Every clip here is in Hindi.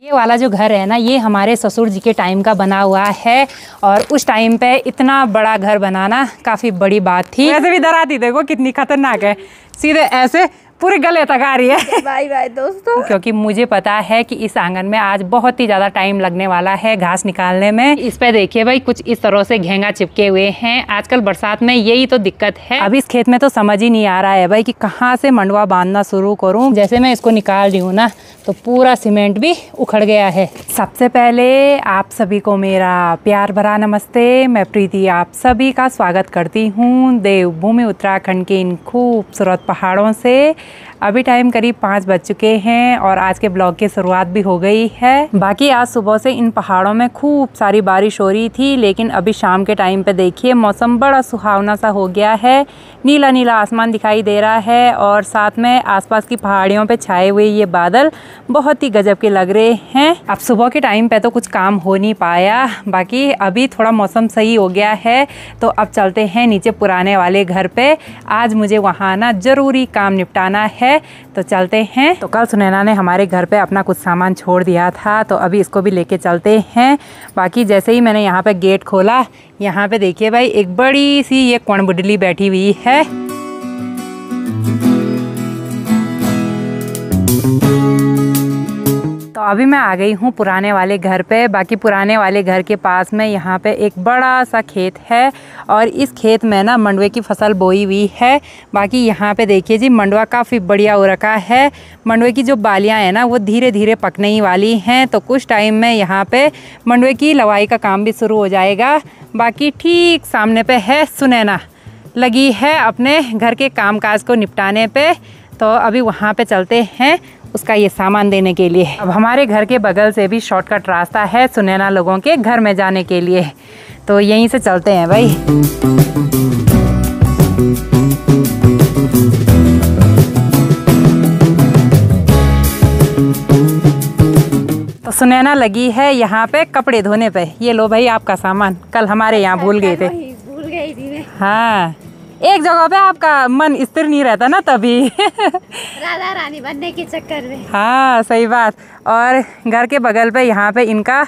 ये वाला जो घर है ना, ये हमारे ससुर जी के टाइम का बना हुआ है और उस टाइम पे इतना बड़ा घर बनाना काफ़ी बड़ी बात थी। वैसे भी डराती देखो कितनी खतरनाक है, सीधे ऐसे पूरे गले तक आ रही है। बाय बाय दोस्तों। क्योंकि मुझे पता है कि इस आंगन में आज बहुत ही ज़्यादा टाइम लगने वाला है घास निकालने में। इस पे देखिए भाई कुछ इस तरह से घेंगा चिपके हुए हैं। आजकल बरसात में यही तो दिक्कत है। अब इस खेत में तो समझ ही नहीं आ रहा है भाई कि कहाँ से मंडवा बांधना शुरू करूँ। जैसे मैं इसको निकाल रही हूँ ना तो पूरा सीमेंट भी उखड़ गया है। सबसे पहले आप सभी को मेरा प्यार भरा नमस्ते। मैं प्रीति आप सभी का स्वागत करती हूँ देवभूमि उत्तराखंड के इन खूबसूरत पहाड़ों से। अभी टाइम करीब 5 बज चुके हैं और आज के ब्लॉग की शुरुआत भी हो गई है। बाकी आज सुबह से इन पहाड़ों में खूब सारी बारिश हो रही थी, लेकिन अभी शाम के टाइम पे देखिए मौसम बड़ा सुहावना सा हो गया है। नीला नीला आसमान दिखाई दे रहा है और साथ में आसपास की पहाड़ियों पे छाए हुए ये बादल बहुत ही गजब के लग रहे हैं। अब सुबह के टाइम पे तो कुछ काम हो नहीं पाया, बाकी अभी थोड़ा मौसम सही हो गया है तो अब चलते हैं नीचे पुराने वाले घर पे। आज मुझे वहाँ ना ज़रूरी काम निपटाना है तो चलते हैं। तो कल सुनैना ने हमारे घर पे अपना कुछ सामान छोड़ दिया था तो अभी इसको भी लेके चलते हैं। बाकी जैसे ही मैंने यहाँ पे गेट खोला, यहाँ पे देखिए भाई एक बड़ी सी ये कोणबुडली बैठी हुई है। तो अभी मैं आ गई हूँ पुराने वाले घर पे। बाकी पुराने वाले घर के पास में यहाँ पे एक बड़ा सा खेत है और इस खेत में ना मंडवे की फसल बोई हुई है। बाकी यहाँ पे देखिए जी मंडवा काफ़ी बढ़िया हो रखा है। मंडवे की जो बालियाँ हैं ना वो धीरे धीरे पकने ही वाली हैं, तो कुछ टाइम में यहाँ पे मंडवे की लवाई का काम भी शुरू हो जाएगा। बाकी ठीक सामने पे है सुनैना, लगी है अपने घर के कामकाज को निपटाने पे। तो अभी वहाँ पे चलते हैं उसका ये सामान देने के लिए। अब हमारे घर के बगल से भी शॉर्टकट रास्ता है सुनैना लोगों के घर में जाने के लिए, तो यहीं से चलते हैं भाई। तो सुनैना लगी है यहाँ पे कपड़े धोने पे। ये लो भाई आपका सामान, कल हमारे यहाँ भूल गए थे। भूल गई थी मैं। हाँ, एक जगह पे आपका मन स्थिर नहीं रहता ना तभी। राधा रानी बनने के चक्कर में। हाँ सही बात। और घर के बगल पे यहाँ पे इनका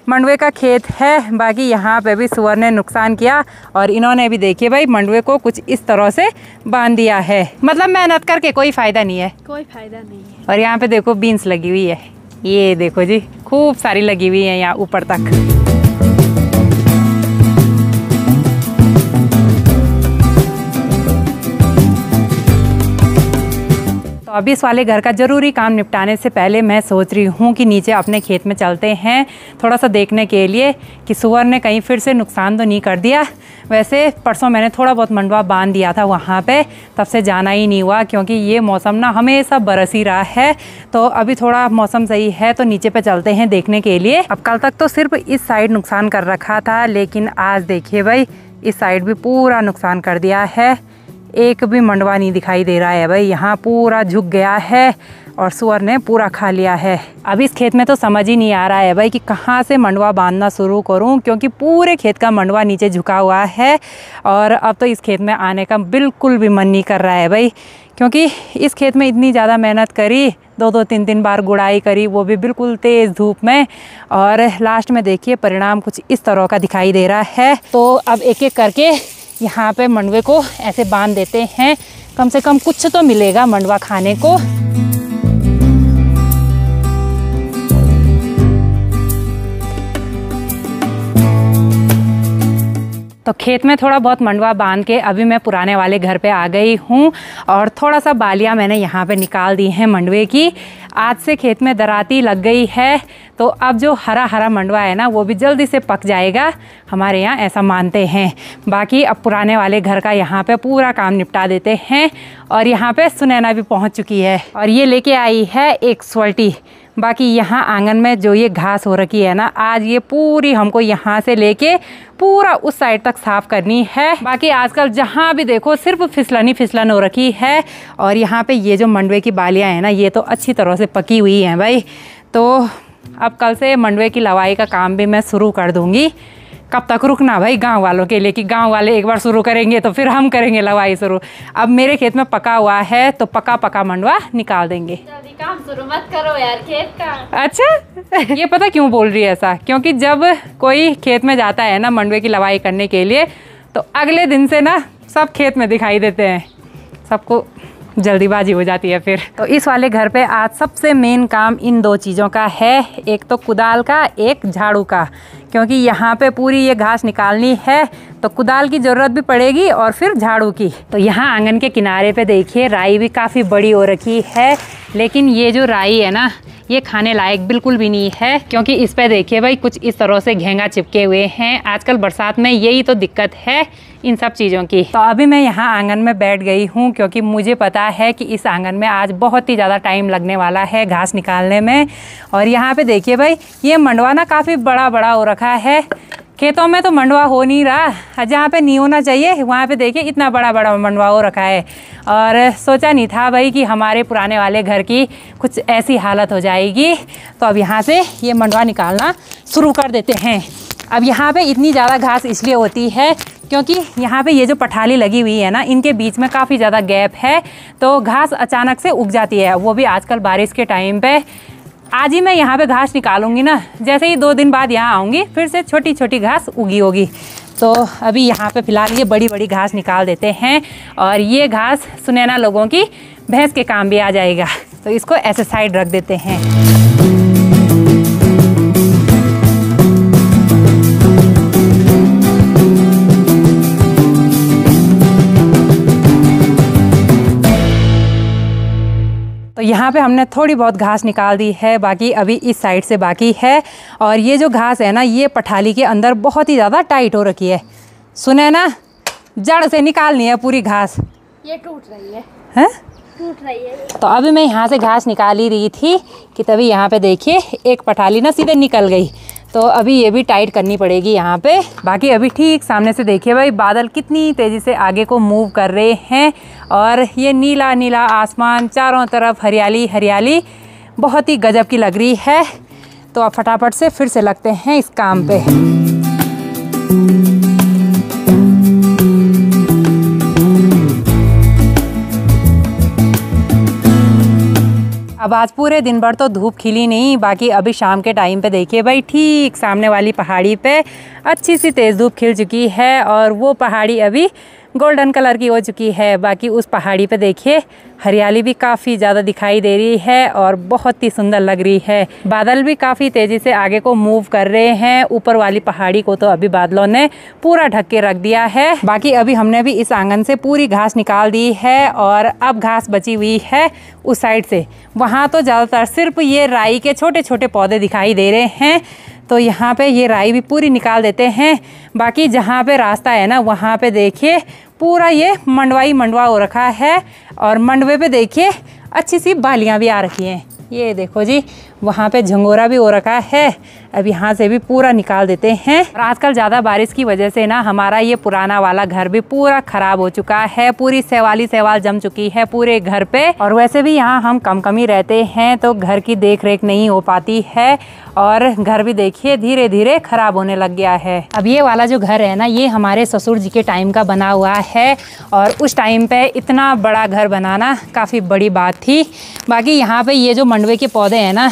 मंडवे का खेत है। बाकी यहाँ पे भी सुअर ने नुकसान किया और इन्होंने भी देखिए भाई मंडवे को कुछ इस तरह से बांध दिया है। मतलब मेहनत करके कोई फ़ायदा नहीं है, कोई फायदा नहीं है। और यहाँ पे देखो बीन्स लगी हुई है, ये देखो जी खूब सारी लगी हुई है यहाँ ऊपर तक। तो अभी इस वाले घर का ज़रूरी काम निपटाने से पहले मैं सोच रही हूँ कि नीचे अपने खेत में चलते हैं थोड़ा सा देखने के लिए कि सुअर ने कहीं फिर से नुकसान तो नहीं कर दिया। वैसे परसों मैंने थोड़ा बहुत मंडवा बांध दिया था वहाँ पे, तब से जाना ही नहीं हुआ क्योंकि ये मौसम ना हमेशा बरस ही रहा है। तो अभी थोड़ा मौसम सही है तो नीचे पे चलते हैं देखने के लिए। अब कल तक तो सिर्फ इस साइड नुकसान कर रखा था, लेकिन आज देखिए भाई इस साइड भी पूरा नुकसान कर दिया है। एक भी मंडवा नहीं दिखाई दे रहा है भाई, यहाँ पूरा झुक गया है और सुअर ने पूरा खा लिया है। अब इस खेत में तो समझ ही नहीं आ रहा है भाई कि कहाँ से मंडवा बांधना शुरू करूँ, क्योंकि पूरे खेत का मंडवा नीचे झुका हुआ है और अब तो इस खेत में आने का बिल्कुल भी मन नहीं कर रहा है भाई, क्योंकि इस खेत में इतनी ज़्यादा मेहनत करी, 2-2 3-3 बार गुड़ाई करी, वो भी बिल्कुल तेज़ धूप में, और लास्ट में देखिए परिणाम कुछ इस तरह का दिखाई दे रहा है। तो अब एक एक करके यहाँ पे मंडवे को ऐसे बांध देते हैं, कम से कम कुछ तो मिलेगा मंडवा खाने को। तो खेत में थोड़ा बहुत मंडवा बांध के अभी मैं पुराने वाले घर पे आ गई हूँ और थोड़ा सा बालियाँ मैंने यहाँ पे निकाल दी हैं मंडवे की। आज से खेत में दराती लग गई है तो अब जो हरा हरा मंडवा है ना वो भी जल्दी से पक जाएगा, हमारे यहाँ ऐसा मानते हैं। बाकी अब पुराने वाले घर का यहाँ पे पूरा काम निपटा देते हैं और यहाँ पे सुनैना भी पहुँच चुकी है और ये लेके आई है एक स्वल्टी। बाकी यहाँ आंगन में जो ये घास हो रखी है ना, आज ये पूरी हमको यहाँ से लेके पूरा उस साइड तक साफ करनी है। बाकी आजकल जहाँ भी देखो सिर्फ फिसलन ही फिसलन हो रखी है और यहाँ पे ये जो मंडवे की बालियाँ हैं ना ये तो अच्छी तरह से पकी हुई हैं भाई। तो अब कल से मंडवे की लवाई का काम भी मैं शुरू कर दूँगी। कब तक रुकना भाई गांव वालों के लिए कि गांव वाले एक बार शुरू करेंगे तो फिर हम करेंगे लवाई शुरू। अब मेरे खेत में पका हुआ है तो पका पका मंडवा निकाल देंगे। जल्दी काम शुरू मत करो यार खेत का। अच्छा ये पता क्यों बोल रही है ऐसा, क्योंकि जब कोई खेत में जाता है ना मंडवे की लवाई करने के लिए तो अगले दिन से ना सब खेत में दिखाई देते हैं, सबको जल्दीबाजी हो जाती है फिर। तो इस वाले घर पे आज सबसे मेन काम इन दो चीज़ों का है, एक तो कुदाल का, एक झाड़ू का, क्योंकि यहाँ पे पूरी ये घास निकालनी है तो कुदाल की ज़रूरत भी पड़ेगी और फिर झाड़ू की। तो यहाँ आंगन के किनारे पे देखिए राई भी काफ़ी बड़ी हो रखी है, लेकिन ये जो राई है ना ये खाने लायक बिल्कुल भी नहीं है, क्योंकि इस पे देखिए भाई कुछ इस तरह से घेंगा चिपके हुए हैं। आजकल बरसात में यही तो दिक्कत है इन सब चीज़ों की। तो अभी मैं यहाँ आंगन में बैठ गई हूँ क्योंकि मुझे पता है कि इस आंगन में आज बहुत ही ज़्यादा टाइम लगने वाला है घास निकालने में। और यहाँ पे देखिए भाई ये मंडवा ना काफ़ी बड़ा बड़ा हो रखा है, खेतों में तो मंडवा हो नहीं रहा, जहाँ पे नहीं होना चाहिए वहाँ पे देखिए इतना बड़ा बड़ा मंडवा हो रखा है। और सोचा नहीं था भाई कि हमारे पुराने वाले घर की कुछ ऐसी हालत हो जाएगी। तो अब यहाँ से ये मंडवा निकालना शुरू कर देते हैं। अब यहाँ पे इतनी ज़्यादा घास इसलिए होती है क्योंकि यहाँ पे ये जो पठाली लगी हुई है ना इनके बीच में काफ़ी ज़्यादा गैप है, तो घास अचानक से उग जाती है, वो भी आजकल बारिश के टाइम पे। आज ही मैं यहाँ पे घास निकालूंगी ना, जैसे ही 2 दिन बाद यहाँ आऊँगी फिर से छोटी छोटी घास उगी होगी। तो अभी यहाँ पे फ़िलहाल ये बड़ी बड़ी घास निकाल देते हैं और ये घास सुनैना लोगों की भैंस के काम भी आ जाएगा, तो इसको ऐसे साइड रख देते हैं। तो यहाँ पे हमने थोड़ी बहुत घास निकाल दी है, बाकी अभी इस साइड से बाकी है। और ये जो घास है ना ये पठाली के अंदर बहुत ही ज़्यादा टाइट हो रखी है, सुने ना जड़ से निकालनी है पूरी घास। ये टूट रही है, हैं? टूट रही है। तो अभी मैं यहाँ से घास निकाल ही रही थी कि तभी यहाँ पे देखिए एक पठाली ना सीधे निकल गई, तो अभी ये भी टाइट करनी पड़ेगी यहाँ पे। बाकी अभी ठीक सामने से देखिए भाई बादल कितनी तेज़ी से आगे को मूव कर रहे हैं और ये नीला नीला आसमान, चारों तरफ हरियाली हरियाली, बहुत ही गजब की लग रही है। तो अब फटाफट से फिर से लगते हैं इस काम पे। अब आज पूरे दिन भर तो धूप खिली नहीं, बाकी अभी शाम के टाइम पे देखिए भाई ठीक सामने वाली पहाड़ी पे अच्छी सी तेज़ धूप खिल चुकी है और वो पहाड़ी अभी गोल्डन कलर की हो चुकी है। बाकी उस पहाड़ी पे देखिए हरियाली भी काफ़ी ज़्यादा दिखाई दे रही है और बहुत ही सुंदर लग रही है। बादल भी काफ़ी तेज़ी से आगे को मूव कर रहे हैं, ऊपर वाली पहाड़ी को तो अभी बादलों ने पूरा ढक के रख दिया है। बाकी अभी हमने भी इस आंगन से पूरी घास निकाल दी है और अब घास बची हुई है उस साइड से, वहाँ तो ज़्यादातर सिर्फ ये राई के छोटे छोटे पौधे दिखाई दे रहे हैं, तो यहाँ पे ये राई भी पूरी निकाल देते हैं। बाकी जहाँ पे रास्ता है ना वहाँ पे देखिए पूरा ये मंडवाई मंडवा हो रखा है और मंडवे पे देखिए अच्छी सी बालियाँ भी आ रखी हैं। ये देखो जी वहाँ पे झंगोरा भी हो रखा है, अब यहाँ से भी पूरा निकाल देते हैं। और आजकल ज़्यादा बारिश की वजह से ना हमारा ये पुराना वाला घर भी पूरा ख़राब हो चुका है, पूरी सैवाल जम चुकी है पूरे घर पे। और वैसे भी यहाँ हम कम ही रहते हैं तो घर की देख रेख नहीं हो पाती है और घर भी देखिए धीरे धीरे ख़राब होने लग गया है। अब ये वाला जो घर है ना ये हमारे ससुर जी के टाइम का बना हुआ है और उस टाइम पे इतना बड़ा घर बनाना काफ़ी बड़ी बात थी। बाकी यहाँ पे ये जो मंडवे के पौधे हैं ना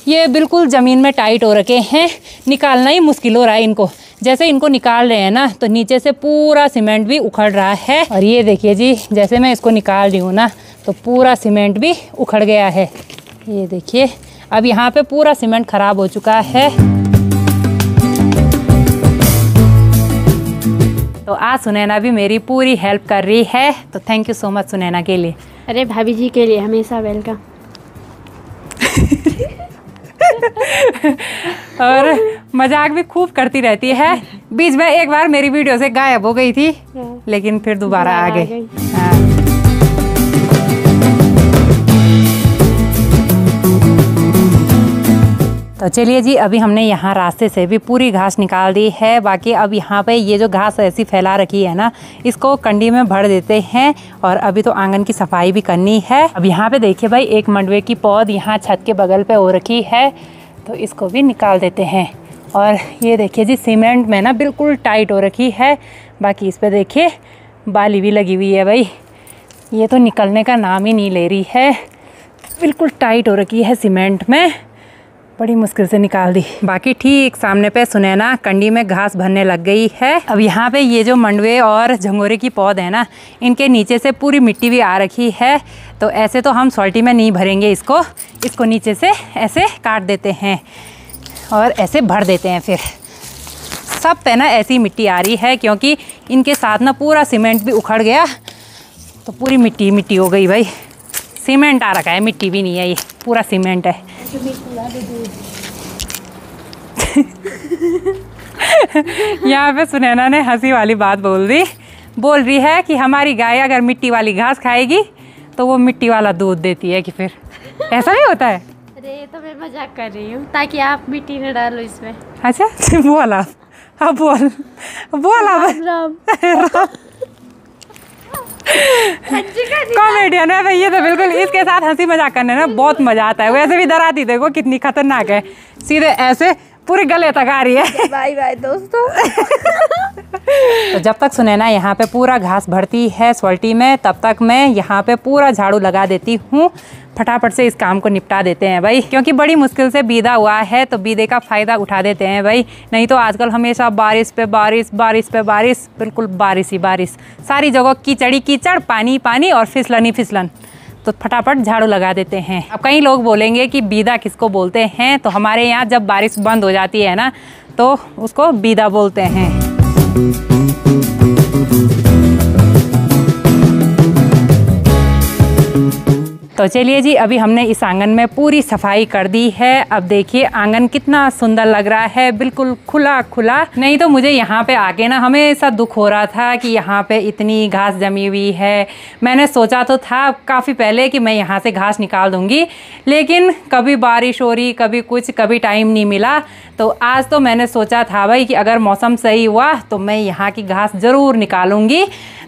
ये बिल्कुल ज़मीन में टाइट हो रखे हैं, निकालना ही मुश्किल हो रहा है इनको। जैसे इनको निकाल रहे हैं ना तो नीचे से पूरा सीमेंट भी उखड़ रहा है और ये देखिए जी जैसे मैं इसको निकाल रही हूँ ना तो पूरा सीमेंट भी उखड़ गया है। ये देखिए अब यहाँ पे पूरा सीमेंट खराब हो चुका है। तो आज सुनैना भी मेरी पूरी हेल्प कर रही है, तो thank you so much Sunaina के लिए। अरे भाभी जी के लिए हमेशा वेलकम। और मजाक भी खूब करती रहती है, बीच में एक बार मेरी वीडियो से गायब हो गई थी लेकिन फिर दोबारा आ गई। तो चलिए जी अभी हमने यहाँ रास्ते से भी पूरी घास निकाल दी है। बाकी अब यहाँ पे ये जो घास ऐसी फैला रखी है ना इसको कंडी में भर देते हैं और अभी तो आंगन की सफाई भी करनी है। अब यहाँ पे देखिए भाई एक मंडवे की पौध यहाँ छत के बगल पे हो रखी है तो इसको भी निकाल देते हैं। और ये देखिए जी सीमेंट में ना बिल्कुल टाइट हो रखी है। बाकी इस पे देखिए बाली भी लगी हुई है भाई, ये तो निकलने का नाम ही नहीं ले रही है, बिल्कुल टाइट हो रखी है सीमेंट में, बड़ी मुश्किल से निकाल दी। बाकी ठीक सामने पे सुनैना कंडी में घास भरने लग गई है। अब यहाँ पे ये जो मंडवे और झंगोरे की पौध है ना, इनके नीचे से पूरी मिट्टी भी आ रखी है, तो ऐसे तो हम सोल्टी में नहीं भरेंगे इसको नीचे से ऐसे काट देते हैं और ऐसे भर देते हैं। फिर सब पे ना ऐसी मिट्टी आ रही है, क्योंकि इनके साथ ना पूरा सीमेंट भी उखड़ गया, तो पूरी मिट्टी मिट्टी हो गई भाई। सीमेंट आ रखा है, मिट्टी भी नहीं है, ये पूरा सीमेंट है। यहाँ पे सुनैना ने हंसी वाली बात बोल रही है कि हमारी गाय अगर मिट्टी वाली घास खाएगी तो वो मिट्टी वाला दूध देती है। कि फिर ऐसा भी होता है? अरे तो मैं मजाक कर रही हूँ ताकि आप मिट्टी न डालो इसमें। अच्छा बोला, अब बोला राम कॉमेडियन है भाई ये तो बिल्कुल। इसके साथ हंसी मजाक करने में बहुत मजा आता है। वैसे भी डराती देखो कितनी खतरनाक है, सीधे ऐसे पूरे गले तक आ रही है। बाय बाय दोस्तों। तो जब तक सुनैना यहाँ पे पूरा घास भरती है सोल्टी में, तब तक मैं यहाँ पे पूरा झाड़ू लगा देती हूँ। फटाफट से इस काम को निपटा देते हैं भाई, क्योंकि बड़ी मुश्किल से बीदा हुआ है, तो बीदे का फ़ायदा उठा देते हैं भाई। नहीं तो आजकल हमेशा बारिश पे बारिश, बारिश पे बारिश, बिल्कुल बारिश ही बारिश, सारी जगह कीचड़ी कीचड़, पानी पानी और फिसलन ही फिसलन। तो फटाफट झाड़ू लगा देते हैं। अब कई लोग बोलेंगे कि बीदा किसको बोलते हैं, तो हमारे यहाँ जब बारिश बंद हो जाती है ना, तो उसको बीदा बोलते हैं। तो चलिए जी, अभी हमने इस आंगन में पूरी सफाई कर दी है। अब देखिए आंगन कितना सुंदर लग रहा है, बिल्कुल खुला खुला। नहीं तो मुझे यहाँ पे आके ना हमेशा दुख हो रहा था कि यहाँ पे इतनी घास जमी हुई है। मैंने सोचा तो था काफ़ी पहले कि मैं यहाँ से घास निकाल दूँगी, लेकिन कभी बारिश हो रही, कभी कुछ, कभी टाइम नहीं मिला। तो आज तो मैंने सोचा था भाई कि अगर मौसम सही हुआ तो मैं यहाँ की घास ज़रूर निकालूंगी।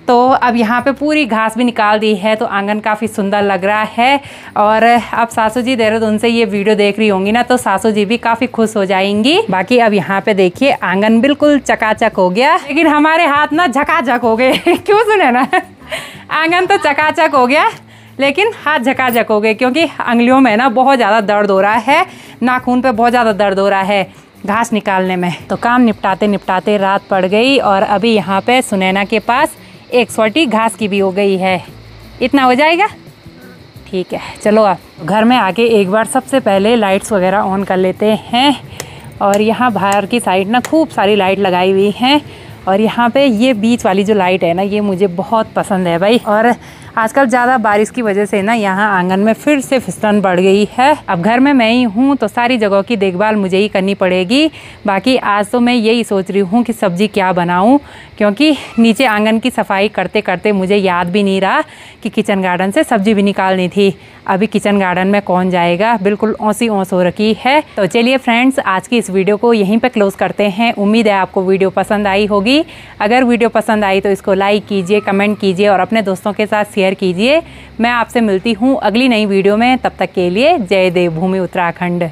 तो अब यहाँ पे पूरी घास भी निकाल दी है, तो आंगन काफ़ी सुंदर लग रहा है। और अब सासू जी देहरादून से ये वीडियो देख रही होंगी ना, तो सासू जी भी काफ़ी खुश हो जाएंगी। बाकी अब यहाँ पे देखिए आंगन बिल्कुल चकाचक हो गया, लेकिन हमारे हाथ ना झकाझक हो गए। क्यों सुनैना? आंगन तो चकाचक हो गया, लेकिन हाथ झकाझक हो गए, क्योंकि अंगुलियों में ना बहुत ज़्यादा दर्द हो रहा है, नाखून पे बहुत ज़्यादा दर्द हो रहा है घास निकालने में। तो काम निपटाते निपटाते रात पड़ गई, और अभी यहाँ पे सुनैना के पास एक सोल्टी घास की भी हो गई है। इतना हो जाएगा? ठीक है, चलो आप घर में आके एक बार सबसे पहले लाइट्स वगैरह ऑन कर लेते हैं। और यहाँ बाहर की साइड ना खूब सारी लाइट लगाई हुई हैं, और यहाँ पे ये बीच वाली जो लाइट है ना, ये मुझे बहुत पसंद है भाई। और आजकल ज़्यादा बारिश की वजह से ना यहाँ आंगन में फिर से फिसलन बढ़ गई है। अब घर में मैं ही हूँ, तो सारी जगहों की देखभाल मुझे ही करनी पड़ेगी। बाकी आज तो मैं यही सोच रही हूँ कि सब्ज़ी क्या बनाऊँ, क्योंकि नीचे आंगन की सफाई करते करते मुझे याद भी नहीं रहा कि किचन गार्डन से सब्ज़ी भी निकालनी थी। अभी किचन गार्डन में कौन जाएगा, बिल्कुल औंसी औंस हो रखी है। तो चलिए फ्रेंड्स, आज की इस वीडियो को यहीं पे क्लोज़ करते हैं। उम्मीद है आपको वीडियो पसंद आई होगी। अगर वीडियो पसंद आई तो इसको लाइक कीजिए, कमेंट कीजिए और अपने दोस्तों के साथ शेयर कीजिए। मैं आपसे मिलती हूँ अगली नई वीडियो में, तब तक के लिए जय देवभूमि उत्तराखंड।